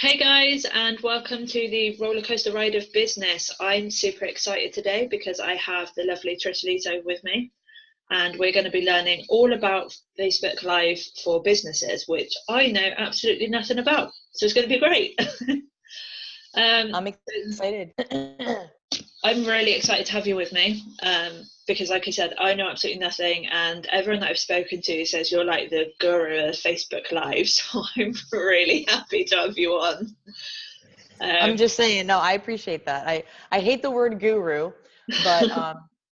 Hey guys, and welcome to the roller coaster ride of business. I'm super excited today because I have the lovely Trish Leto with me, and we're going to be learning all about Facebook Live for businesses, which I know absolutely nothing about. So it's going to be great. I'm excited. I'm really excited to have you with me because, like I said, I know absolutely nothing, and everyone that I've spoken to says you're like the guru of Facebook Live. So I'm really happy to have you on. I'm just saying, no, I appreciate that. I hate the word guru, but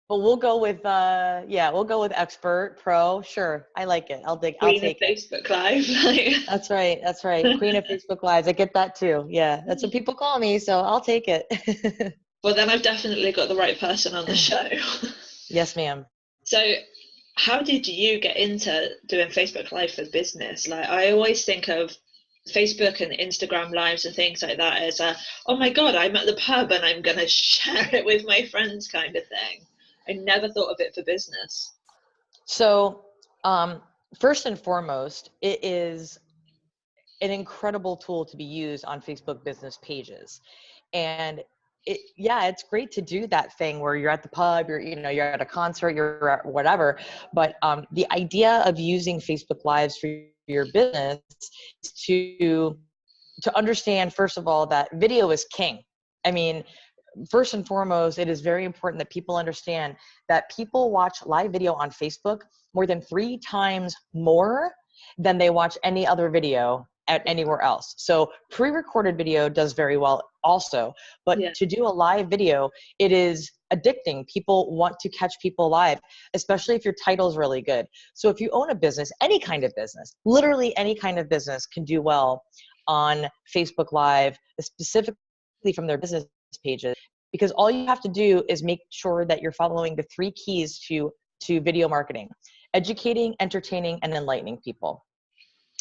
we'll go with we'll go with expert, pro. Sure, I like it. I'll take Queen of it. Facebook Live. That's right. That's right. Queen of Facebook Lives. I get that too. Yeah, that's what people call me, so I'll take it. Well, then I've definitely got the right person on the show. Yes, ma'am. So, how did you get into doing Facebook Live for business? Like, I always think of Facebook and Instagram lives and things like that as oh my God, I'm at the pub and I'm going to share it with my friends kind of thing. I never thought of it for business. So, first and foremost, it is an incredible tool to be used on Facebook business pages. And it's great to do that thing where you're at the pub, you're at a concert, you're at whatever. But the idea of using Facebook Lives for your business is to understand, first of all, that video is king. I mean, first and foremost, it is very important that people understand that people watch live video on Facebook more than 3 times more than they watch any other video at anywhere else. So pre-recorded video does very well also, but to do a live video, it is addicting. People want to catch people live, especially if your title is really good. So if you own a business, any kind of business, literally any kind of business can do well on Facebook Live, specifically from their business pages, because all you have to do is make sure that you're following the 3 keys to video marketing: educating, entertaining, and enlightening people.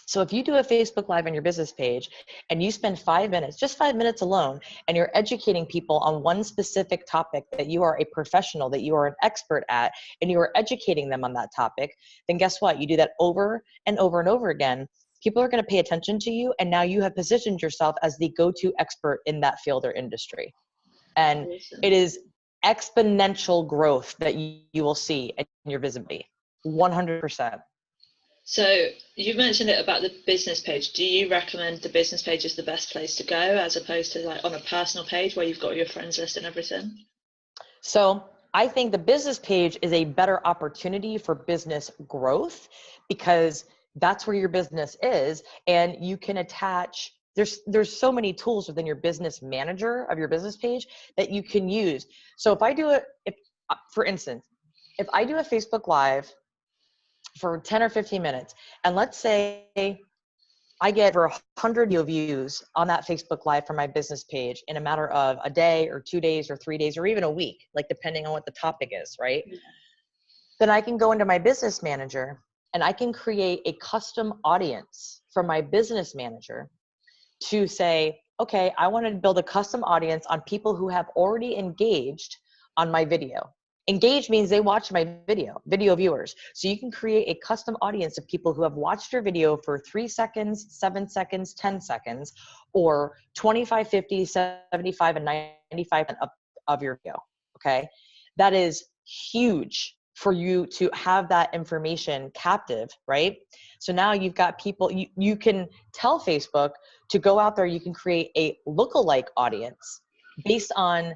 So if you do a Facebook Live on your business page and you spend 5 minutes, just 5 minutes alone, and you're educating people on one specific topic that you are a professional, that you are an expert at, and you are educating them on that topic, then guess what? You do that over and over and over again. People are going to pay attention to you, and now you have positioned yourself as the go-to expert in that field or industry. And it is exponential growth that you will see in your visibility, 100%. So you mentioned it about the business page. Do you recommend the business page is the best place to go as opposed to like on a personal page where you've got your friends list and everything? So I think the business page is a better opportunity for business growth because that's where your business is, and you can attach, there's so many tools within your business manager of your business page that you can use. So for instance, if I do a Facebook Live for 10 or 15 minutes, and let's say I get over 100 views on that Facebook Live for my business page in a matter of a day or 2 days or 3 days or even a week, like depending on what the topic is, right? Yeah. Then I can go into my business manager and I can create a custom audience for my business manager to say, okay, I want to build a custom audience on people who have already engaged on my video. Engage means they watch my video viewers. So you can create a custom audience of people who have watched your video for 3 seconds, 7 seconds, 10 seconds, or 25, 50, 75, and 95 of your video, okay? That is huge for you to have that information captive, right? So now you've got people, you can tell Facebook to go out there, you can create a lookalike audience based on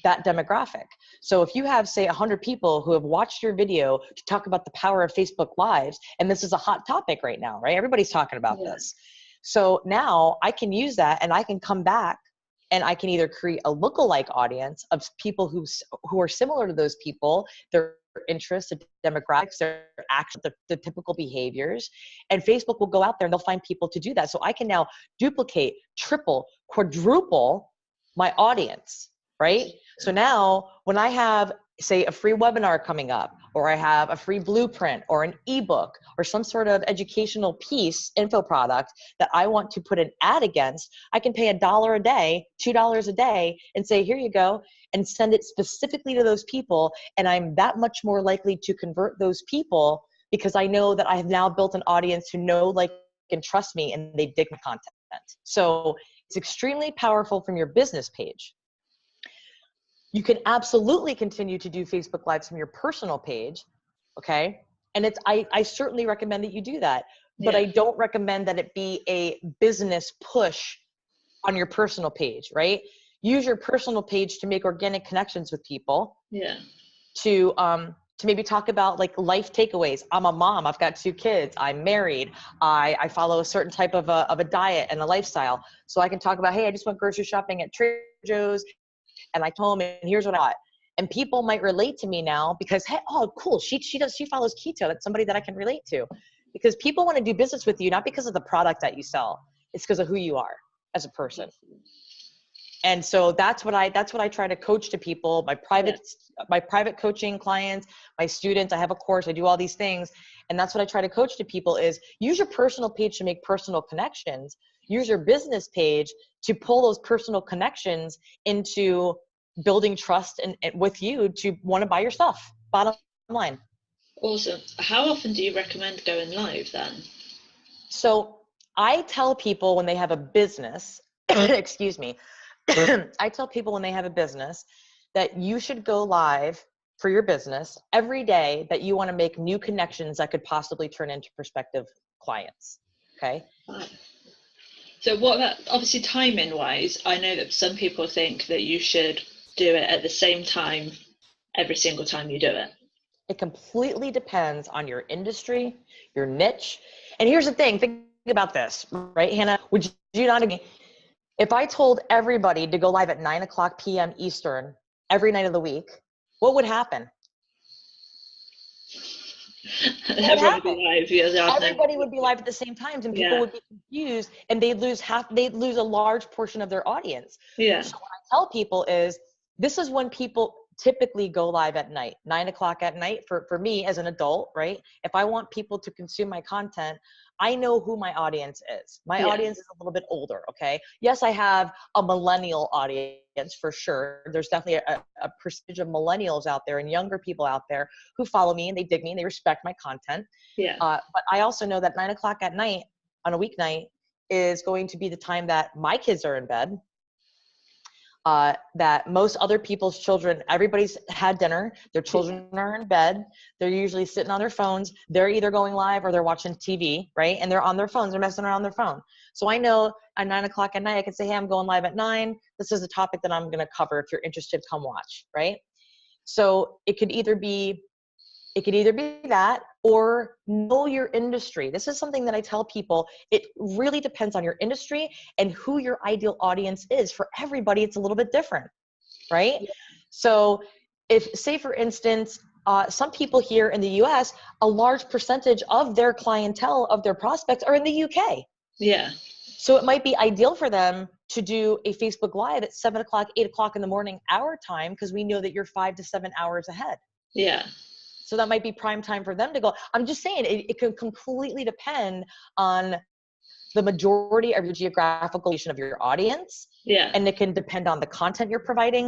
that demographic. So if you have, say, 100 people who have watched your video to talk about the power of Facebook Lives, and this is a hot topic right now, right? Everybody's talking about this. So now I can use that and I can come back and I can either create a lookalike audience of people who are similar to those people, their interests, their demographics, their actions, the typical behaviors, and Facebook will go out there and they'll find people to do that. So I can now duplicate, triple, quadruple my audience, right? So now when I have, say, a free webinar coming up, or I have a free blueprint or an ebook or some sort of educational piece, info product that I want to put an ad against, I can pay $1 a day, $2 a day, and say, here you go, and send it specifically to those people. And I'm that much more likely to convert those people because I know that I have now built an audience who know, like, and trust me, and they dig my content. So extremely powerful from your business page. You can absolutely continue to do Facebook Lives from your personal page, okay? And I certainly recommend that you do that, but Yeah. I don't recommend that it be a business push on your personal page, right? Use your personal page to make organic connections with people. Yeah. To maybe talk about like life takeaways. I'm a mom, I've got 2 kids, I'm married, I follow a certain type of a diet and a lifestyle. So I can talk about, hey, I just went grocery shopping at Trader Joe's and I told him, and here's what I got. And people might relate to me now because, hey, oh, cool, she follows keto. That's somebody that I can relate to. Because people want to do business with you, not because of the product that you sell. It's because of who you are as a person. And so that's what I try to coach to people, my private coaching clients, my students. I have a course, I do all these things. And that's what I try to coach to people is use your personal page to make personal connections. Use your business page to pull those personal connections into building trust and with you to want to buy your stuff. Bottom line. Awesome. How often do you recommend going live then? So I tell people when they have a business, excuse me, I tell people when they have a business that you should go live for your business every day that you want to make new connections that could possibly turn into prospective clients. Okay. So what about, obviously timing wise, I know that some people think that you should do it at the same time every single time you do it. It completely depends on your industry, your niche. And here's the thing, think about this, right, Hannah? Would you not agree? If I told everybody to go live at 9:00 p.m. Eastern every night of the week, what would happen? Everyone would be live. Yeah, Everybody would be live at the same times and people would be confused and they'd lose a large portion of their audience. Yeah. So what I tell people is this is when people typically go live at night, 9:00 at night for me as an adult, right? If I want people to consume my content, I know who my audience is. My audience is a little bit older, okay? Yes, I have a millennial audience for sure. There's definitely a percentage of millennials out there and younger people out there who follow me and they dig me and they respect my content. Yeah. But I also know that 9:00 at night on a weeknight is going to be the time that my kids are in bed. That most other people's children, everybody's had dinner, their children are in bed, they're usually sitting on their phones, they're either going live or they're watching TV, right? And they're on their phones, they're messing around on their phone. So I know at 9:00 at night, I can say, hey, I'm going live at 9. This is a topic that I'm gonna cover. If you're interested, come watch, right? So it could either be that or know your industry. This is something that I tell people. It really depends on your industry and who your ideal audience is. For everybody, it's a little bit different, right? Yeah. So if, say for instance, some people here in the US, a large percentage of their clientele, of their prospects are in the UK. Yeah. So it might be ideal for them to do a Facebook Live at 7:00, 8:00 in the morning, our time, because we know that you're 5 to 7 hours ahead. Yeah. So that might be prime time for them to go. I'm just saying it can completely depend on the majority of your geographical location of your audience. Yeah. And it can depend on the content you're providing.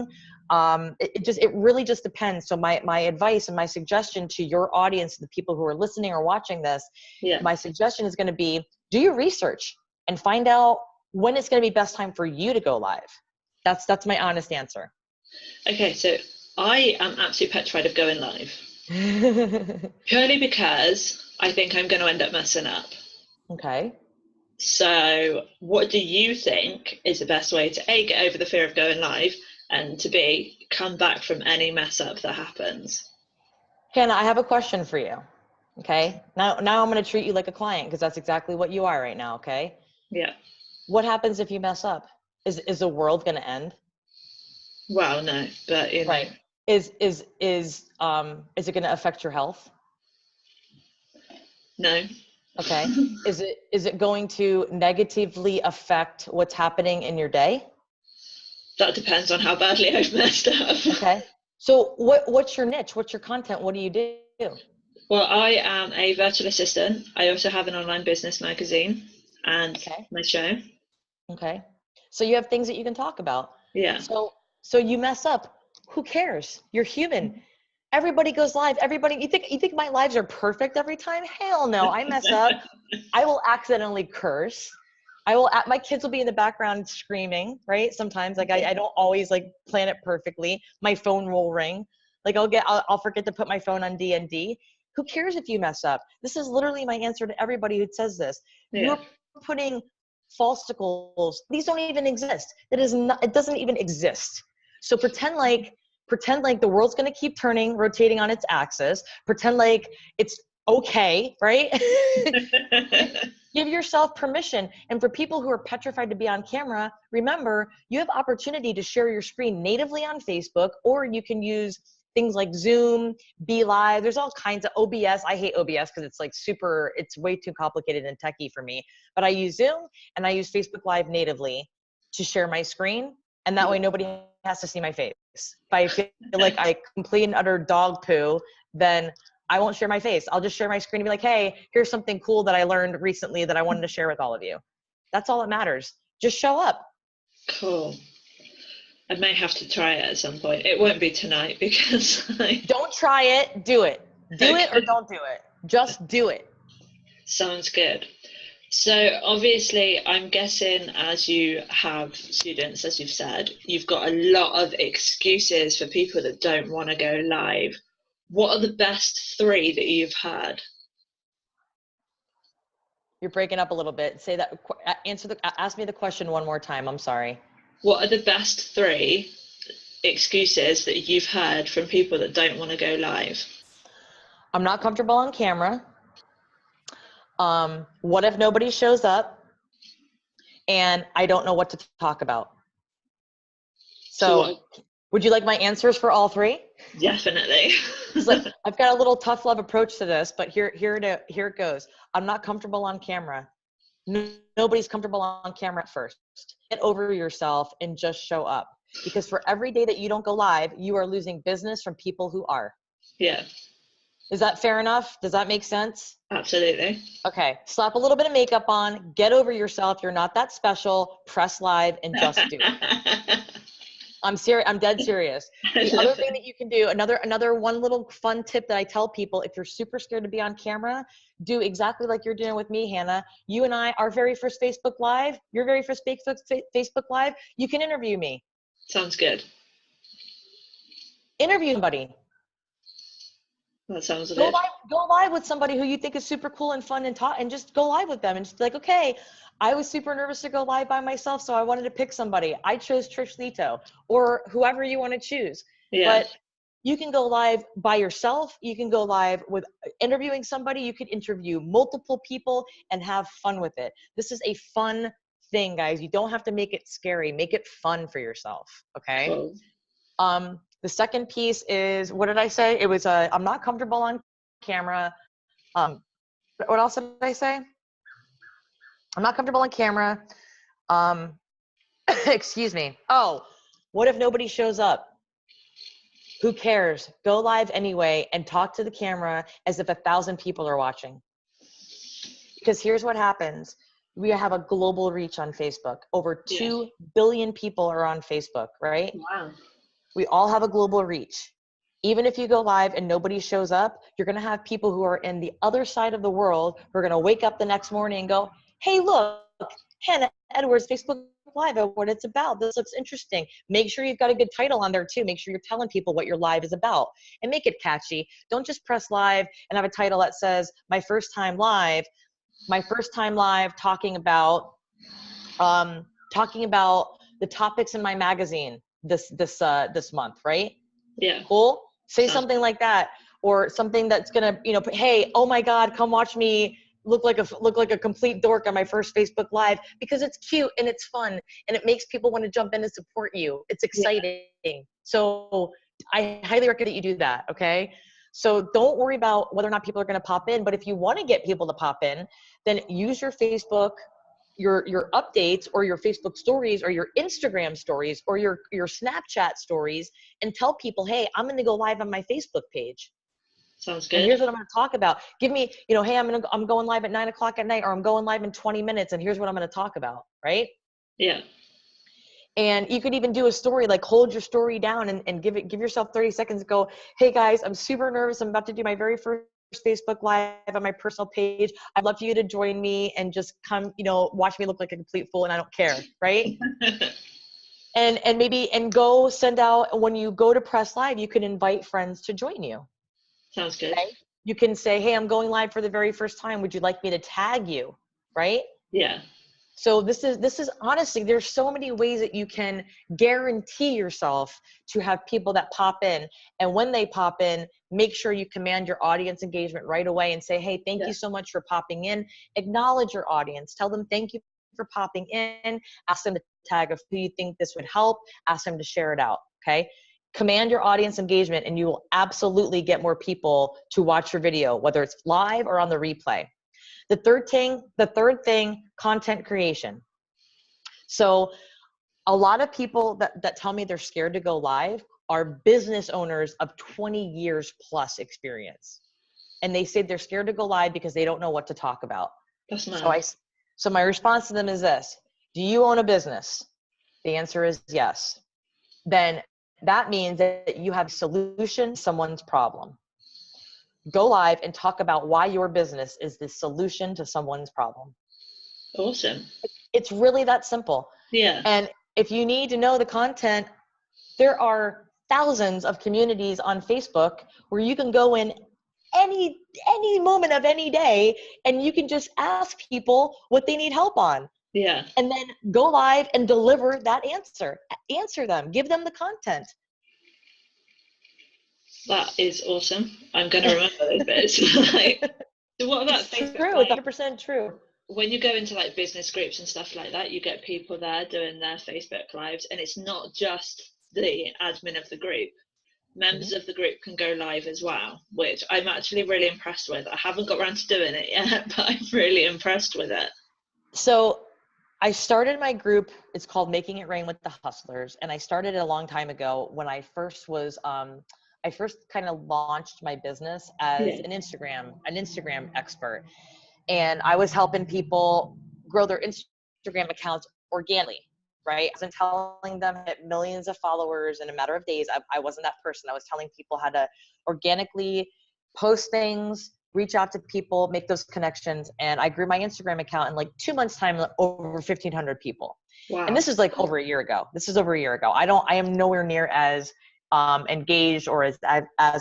It really just depends. So my advice and my suggestion to your audience, the people who are listening or watching this, my suggestion is going to be, do your research and find out when it's going to be best time for you to go live. That's my honest answer. Okay. So I am absolutely petrified of going live. Purely because I think I'm going to end up messing up. Okay. So what do you think is the best way to A, get over the fear of going live, and to B, come back from any mess up that happens? Hannah, I have a question for you. Okay. Now I'm going to treat you like a client because that's exactly what you are right now. Okay. Yeah. What happens if you mess up? Is the world going to end? Well, no, but you know. Right. Is it going to affect your health? No. Okay. Is it going to negatively affect what's happening in your day? That depends on how badly I've messed up. Okay. So what's your niche? What's your content? What do you do? Well, I am a virtual assistant. I also have an online business magazine and my show. Okay. So you have things that you can talk about. Yeah. So you mess up. Who cares? You're human. Everybody goes live. You think my lives are perfect every time? Hell no. I mess up. I will accidentally curse. My kids will be in the background screaming, right? Sometimes, like, I don't always like plan it perfectly. My phone will ring. Like I'll forget to put my phone on D&D. Who cares if you mess up? This is literally my answer to everybody who says this. Yeah. You're putting falsicles. These don't even exist. It doesn't even exist. So pretend like the world's going to keep turning, rotating on its axis. Pretend like it's okay, right? Give yourself permission. And for people who are petrified to be on camera, remember, you have opportunity to share your screen natively on Facebook, or you can use things like Zoom, Be Live. There's all kinds of OBS. I hate OBS because it's like it's way too complicated and techy for me. But I use Zoom and I use Facebook Live natively to share my screen. And that way nobody has to see my face. If I feel like I complete and utter dog poo, then I won't share my face. I'll just share my screen and be like, hey, here's something cool that I learned recently that I wanted to share with all of you. That's all that matters. Just show up. Cool. I may have to try it at some point. It won't be tonight because Don't try it, do it. Do it or don't do it. Just do it. Sounds good. So obviously, I'm guessing as you have students, as you've said, you've got a lot of excuses for people that don't want to go live. What are the best 3 that you've had? You're breaking up a little bit. Say that. Ask me the question one more time. I'm sorry. What are the best 3 excuses that you've heard from people that don't want to go live? I'm not comfortable on camera. What if nobody shows up? And I don't know what to talk about. So would you like my answers for all 3? Definitely. It's like, I've got a little tough love approach to this, but here it goes. I'm not comfortable on camera. Nobody's comfortable on camera at first. Get over yourself and just show up. Because for every day that you don't go live, you are losing business from people who are. Yeah. Is that fair enough? Does that make sense? Absolutely. Okay. Slap a little bit of makeup on, get over yourself. You're not that special. Press live and just do it. I'm serious. I'm dead serious. The other thing that you can do, another one little fun tip that I tell people, if you're super scared to be on camera, do exactly like you're doing with me, Hannah. You and I, our very first Facebook Live, your very first Facebook Live, you can interview me. Sounds good. Interview somebody. That sounds good. Go live with somebody who you think is super cool and fun, and just go live with them and just be like, okay, I was super nervous to go live by myself, so I wanted to pick somebody. I chose Trish Leto, or whoever you want to choose. Yeah. But you can go live by yourself. You can go live with interviewing somebody. You could interview multiple people and have fun with it. This is a fun thing, guys. You don't have to make it scary. Make it fun for yourself. Okay. Cool. The second piece is, what did I say? It was I'm not comfortable on camera. What else did I say? I'm not comfortable on camera. Excuse me. Oh, what if nobody shows up? Who cares? Go live anyway and talk to the camera as if 1,000 people are watching. Because here's what happens. We have a global reach on Facebook. Over 2 billion people are on Facebook, right? Wow. We all have a global reach. Even if you go live and nobody shows up, you're going to have people who are in the other side of the world who are going to wake up the next morning and go, hey, look, Hannah Edwards, Facebook Live, what it's about. This looks interesting. Make sure you've got a good title on there too. Make sure you're telling people what your live is about and make it catchy. Don't just press live and have a title that says my first time live talking about the topics in my magazine this month, right? Yeah. Cool. Say something like that, or something that's gonna, hey, oh my God, come watch me look like a complete dork on my first Facebook Live, because it's cute and it's fun and it makes people want to jump in and support you. It's exciting. Yeah. So I highly recommend that you do that. Okay. So don't worry about whether or not people are going to pop in, but if you want to get people to pop in, then use your Facebook, your updates, or your Facebook stories, or your Instagram stories, or your Snapchat stories, and tell people, hey, I'm going to go live on my Facebook page. Sounds good. And here's what I'm going to talk about. Give me, hey, I'm going live at 9:00 at night, or I'm going live in 20 minutes, and here's what I'm going to talk about, right? Yeah. And you could even do a story, like hold your story down and give yourself 30 seconds to go, hey guys, I'm super nervous. I'm about to do my very first Facebook Live on my personal page. I'd love for you to join me and just come, watch me look like a complete fool, and I don't care, right? And maybe go send out, when you go to press live, you can invite friends to join you. Sounds good. Okay? You can say, hey, I'm going live for the very first time. Would you like me to tag you? Right? Yeah. So this is honestly, there's so many ways that you can guarantee yourself to have people that pop in. And when they pop in, make sure you command your audience engagement right away and say, hey, thank you so much for popping in. Acknowledge your audience. Tell them thank you for popping in. Ask them to tag if you think this would help. Ask them to share it out. Okay. Command your audience engagement, and you will absolutely get more people to watch your video, whether it's live or on the replay. The third thing, content creation. So a lot of people that tell me they're scared to go live are business owners of 20 years plus experience. And they say they're scared to go live because they don't know what to talk about. That's nice. So my response to them is this: do you own a business? The answer is yes. Then that means that you have a solution to someone's problem. Go live and talk about why your business is the solution to someone's problem. Awesome. It's really that simple. Yeah. And if you need to know the content, there are thousands of communities on Facebook where you can go in any moment of any day, and you can just ask people what they need help on. Yeah. And then go live and deliver that answer. Answer them, give them the content. That is awesome. I'm going to remember those bits. So what about Facebook? True, it's 100% true. When you go into like business groups and stuff like that, you get people there doing their Facebook lives, and it's not just the admin of the group. Members of the group can go live as well, which I'm actually really impressed with. I haven't got around to doing it yet, but I'm really impressed with it. So I started my group, it's called Making It Rain with the Hustlers. And I started it a long time ago when I first was, I first kind of launched my business as an Instagram expert. And I was helping people grow their Instagram accounts organically, right? I wasn't telling them to get millions of followers in a matter of days. I wasn't that person. I was telling people how to organically post things, reach out to people, make those connections. And I grew my Instagram account in like 2 months' time, over 1,500 people. Wow. And this is like over a year ago. I am nowhere near as engaged or as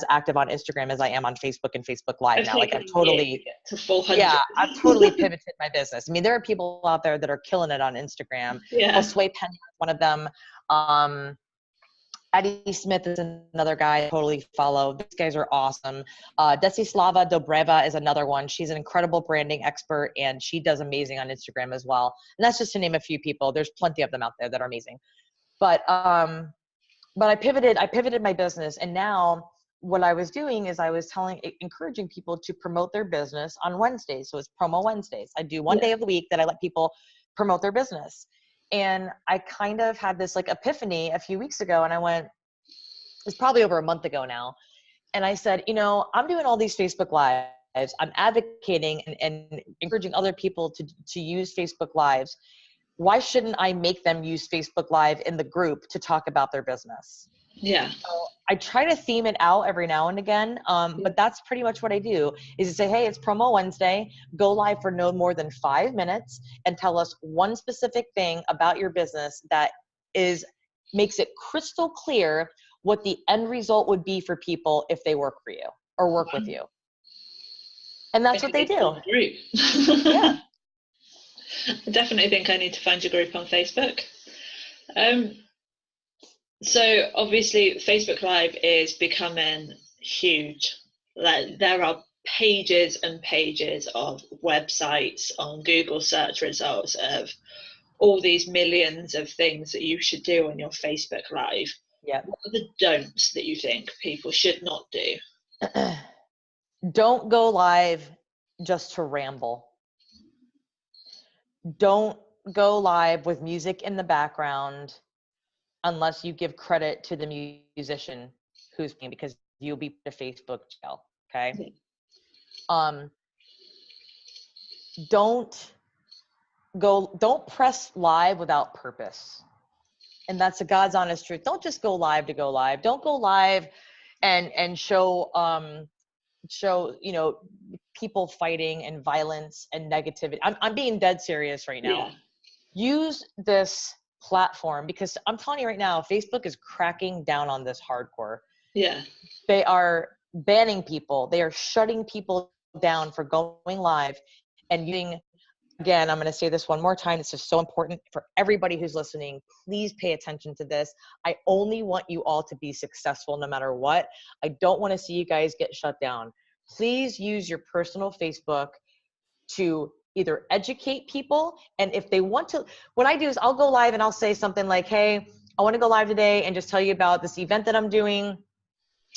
active on Instagram as I am on Facebook and Facebook Live now. Like I've totally pivoted my business. I mean, there are people out there that are killing it on Instagram. Yeah. Sway Penn is one of them. Eddie Smith is another guy I totally follow. These guys are awesome. Desislava Dobreva is another one. She's an incredible branding expert, and she does amazing on Instagram as well. And that's just to name a few people. There's plenty of them out there that are amazing. But I pivoted my business, and now what I was doing is I was encouraging people to promote their business on Wednesdays. So it's Promo Wednesdays. I do one day of the week that I let people promote their business. And I kind of had this like epiphany a few weeks ago, and I went, it's probably over a month ago now. And I said, I'm doing all these Facebook Lives. I'm advocating and encouraging other people to use Facebook Lives. Why shouldn't I make them use Facebook Live in the group to talk about their business? Yeah. So I try to theme it out every now and again, but that's pretty much what I do, is to say, hey, it's Promo Wednesday, go live for no more than 5 minutes and tell us one specific thing about your business that makes it crystal clear what the end result would be for people if they work for you or work with you. And that's what they do. Yeah. I definitely think I need to find your group on Facebook. So obviously Facebook Live is becoming huge. Like there are pages and pages of websites on Google search results of all these millions of things that you should do on your Facebook Live. Yeah. What are the don'ts that you think people should not do? Don't go live just to ramble. Don't go live with music in the background unless you give credit to the musician who's playing, because you'll be put to Facebook jail. Okay. Don't press live without purpose. And that's the God's honest truth. Don't just go live to go live. Don't go live and show show, you know, people fighting and violence and negativity. I'm being dead serious right now. Yeah. Use this platform, because I'm telling you right now, Facebook is cracking down on this hardcore. Yeah. They are banning people. They are shutting people down for going live and using, again, I'm going to say this one more time. This is so important for everybody who's listening. Please pay attention to this. I only want you all to be successful no matter what. I don't want to see you guys get shut down. Please use your personal Facebook to either educate people, and if they want to, what I do is I'll go live and I'll say something like, hey, I want to go live today and just tell you about this event that I'm doing.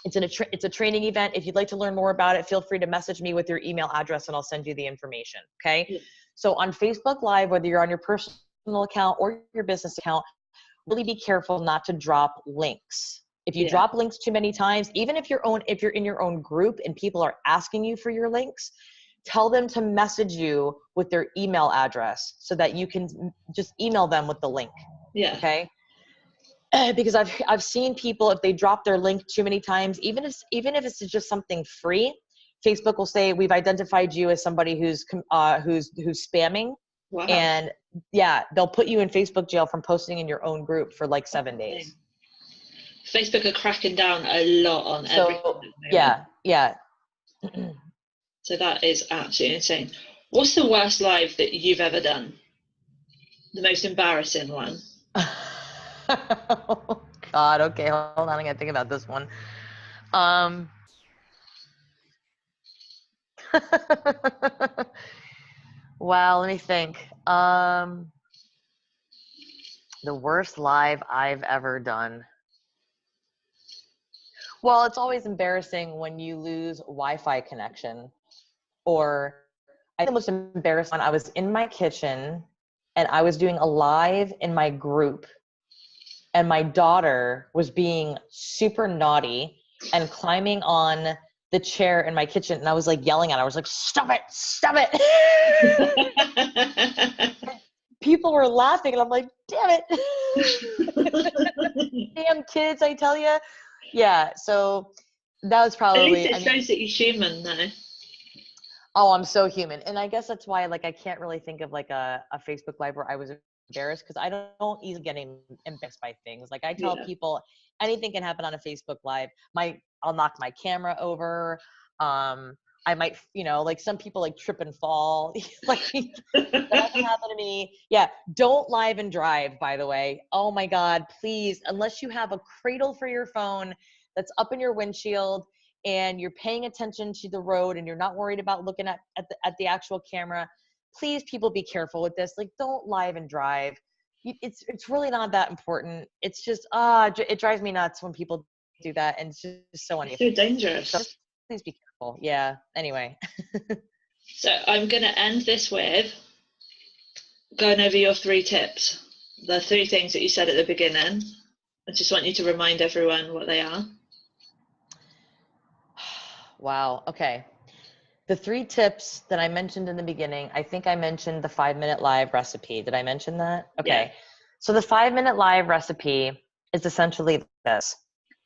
It's a training event. If you'd like to learn more about it, feel free to message me with your email address and I'll send you the information. Okay. Yeah. So on Facebook Live, whether you're on your personal account or your business account, really be careful not to drop links. If you Yeah. drop links too many times, even if you're in your own group and people are asking you for your links, tell them to message you with their email address so that you can just email them with the link. Yeah. Okay. Because I've seen people, if they drop their link too many times, even if it's just something free, Facebook will say, we've identified you as somebody who's spamming. Wow. And yeah, they'll put you in Facebook jail from posting in your own group for like 7 days. Facebook are cracking down a lot on everything at the moment. Yeah. So that is absolutely insane. What's the worst live that you've ever done? The most embarrassing one? Oh, God. Okay, hold on. I gotta think about this one. Wow, let me think. The worst live I've ever done. Well, it's always embarrassing when you lose Wi-Fi connection. Or I think the most embarrassing one, I was in my kitchen and I was doing a live in my group, and my daughter was being super naughty and climbing on the chair in my kitchen, and I was like yelling at her. I was like, stop it. People were laughing and I'm like, damn it. Damn kids, I tell you. Yeah, so that was At least probably, it shows that you're human though. oh, I'm so human. And I guess that's why, like, I can't really think of like a Facebook live where I was embarrassed, because I don't easily get embarrassed by things. Like, I tell Yeah. people anything can happen on a Facebook live. I'll knock my camera over. I might, like some people like trip and fall. Like that happened to me. Yeah. Don't live and drive, by the way. Oh my God, please, unless you have a cradle for your phone that's up in your windshield and you're paying attention to the road and you're not worried about looking at the actual camera, please, people, be careful with this. Like, don't live and drive. It's really not that important. It's just, it drives me nuts when people do that. And it's just so It's so unefficient. dangerous. So just please be careful. Yeah. Anyway. So I'm going to end this with going over your 3 tips. The 3 things that you said at the beginning. I just want you to remind everyone what they are. Wow. Okay. The 3 tips that I mentioned in the beginning, I think I mentioned the 5-minute live recipe. Did I mention that? Okay. Yeah. So the 5-minute live recipe is essentially this.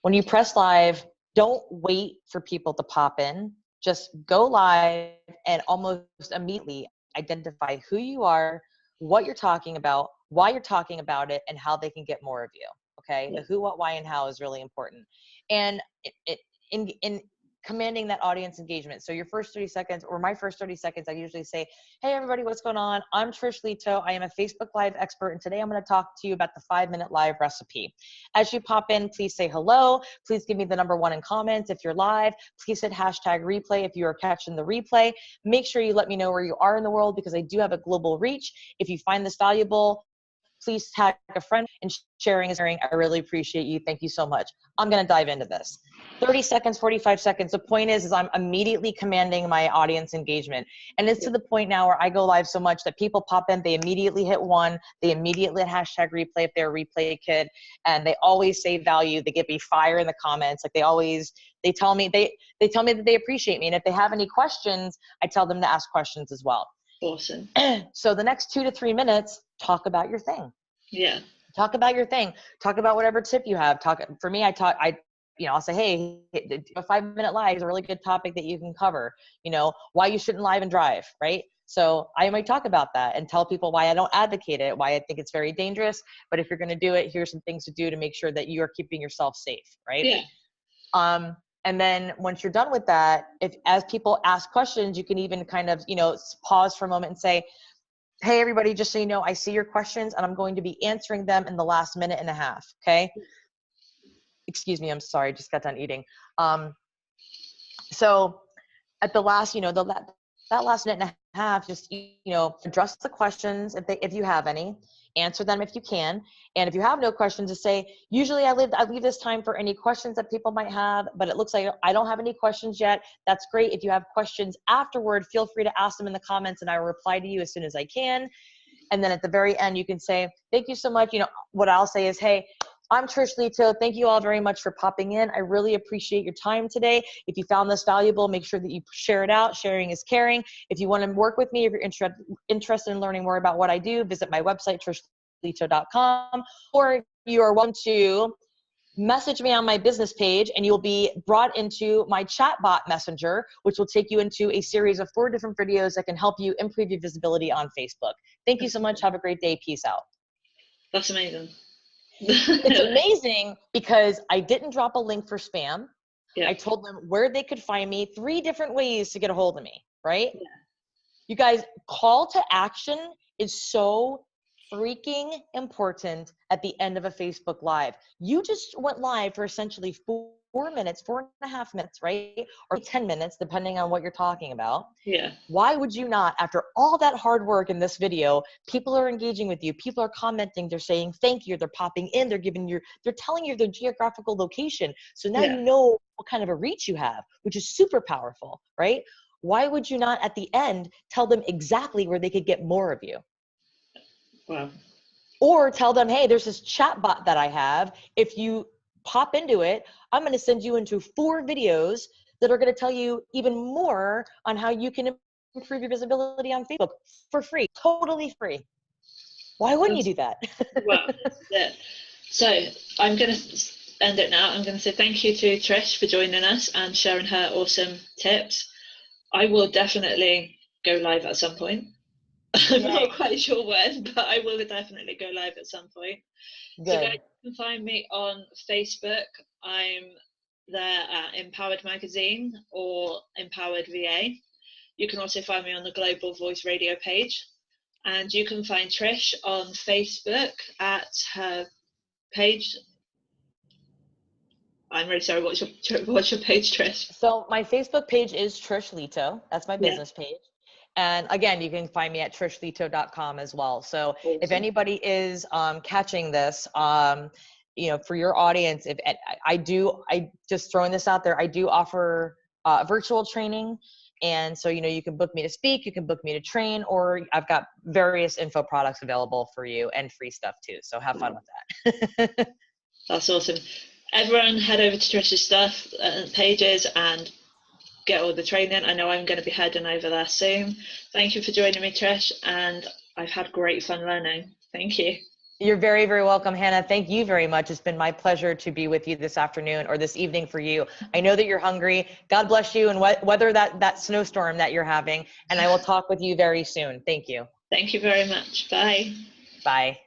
When you press live, don't wait for people to pop in. Just go live and almost immediately identify who you are, what you're talking about, why you're talking about it, and how they can get more of you. Okay. Yeah. The who, what, why, and how is really important. And in commanding that audience engagement. So your first 30 seconds, or my first 30 seconds, I usually say, hey everybody, what's going on? I'm Trish Leto. I am a Facebook Live expert. And today I'm going to talk to you about the 5-minute live recipe. As you pop in, please say hello. Please give me the number 1 in comments if you're live. Please hit hashtag replay if you are catching the replay. Make sure you let me know where you are in the world, because I do have a global reach. If you find this valuable, please tag a friend, and sharing is caring. I really appreciate you. Thank you so much. I'm going to dive into this. 30 seconds, 45 seconds. The point is I'm immediately commanding my audience engagement. And it's to the point now where I go live so much that people pop in, they immediately hit 1, they immediately hit hashtag replay if they're a replay kid, and they always say value. They give me fire in the comments. Like they tell me that they appreciate me. And if they have any questions, I tell them to ask questions as well. Awesome. So the next 2 to 3 minutes, talk about your thing. Yeah. Talk about your thing. Talk about whatever tip you have. For me, I I'll say, hey, a 5-minute live is a really good topic that you can cover, why you shouldn't live and drive, right? So I might talk about that and tell people why I don't advocate it, why I think it's very dangerous. But if you're going to do it, here's some things to do to make sure that you are keeping yourself safe, right? Yeah. And then once you're done with that, as people ask questions, you can even kind of, pause for a moment and say, hey, everybody, just so you know, I see your questions and I'm going to be answering them in the last minute and a half. Okay. Excuse me. I'm sorry. I just got done eating. So at the last, that last minute and a half, just, address the questions if you have any, answer them if you can. And if you have no questions, to say, usually I leave this time for any questions that people might have, but it looks like I don't have any questions yet. That's great. If you have questions afterward, feel free to ask them in the comments and I will reply to you as soon as I can. And then at the very end, you can say, thank you so much. What I'll say is, hey, I'm Trish Leto. Thank you all very much for popping in. I really appreciate your time today. If you found this valuable, make sure that you share it out. Sharing is caring. If you want to work with me, if you're interested in learning more about what I do, visit my website, trishleto.com, or you are welcome to message me on my business page and you'll be brought into my chatbot messenger, which will take you into a series of 4 different videos that can help you improve your visibility on Facebook. Thank you so much. Have a great day. Peace out. That's amazing. It's amazing because I didn't drop a link for spam. Yeah. I told them where they could find me, 3 different ways to get a hold of me, right? Yeah. You guys, call to action is so freaking important at the end of a Facebook Live. You just went live for essentially 4 minutes, 4.5 minutes, right? Or 10 minutes, depending on what you're talking about. Yeah. Why would you not, after all that hard work in this video, people are engaging with you, people are commenting, they're saying thank you, they're popping in, they're telling you their geographical location. So now you know what kind of a reach you have, which is super powerful, right? Why would you not at the end tell them exactly where they could get more of you? Wow. Or tell them, hey, there's this chat bot that I have. If you pop into it, I'm going to send you into 4 videos that are going to tell you even more on how you can improve your visibility on Facebook for free, totally free. Why wouldn't you do that? Wow, this is it. So I'm going to end it now. I'm going to say thank you to Trish for joining us and sharing her awesome tips. I will definitely go live at some point. I'm not quite sure when, but I will definitely go live at some point. Good. So guys, you can find me on Facebook. I'm there at Empowered Magazine or Empowered VA. You can also find me on the Global Voice Radio page. And you can find Trish on Facebook at her page. I'm really sorry, what's your page, Trish? So my Facebook page is Trish Leto. That's my business page. And again, you can find me at trishleto.com as well. So awesome. If anybody is catching this, for your audience, if I just throwing this out there, I do offer virtual training. And so, you can book me to speak, you can book me to train, or I've got various info products available for you and free stuff too. So have fun with that. That's awesome. Everyone head over to Trish's stuff pages and get all the training. I know I'm going to be heading over there soon. Thank you for joining me, Trish, and I've had great fun learning. Thank you. You're very, very welcome, Hannah. Thank you very much. It's been my pleasure to be with you this afternoon or this evening for you. I know that you're hungry. God bless you and weather that snowstorm that you're having, and I will talk with you very soon. Thank you. Thank you very much. Bye. Bye.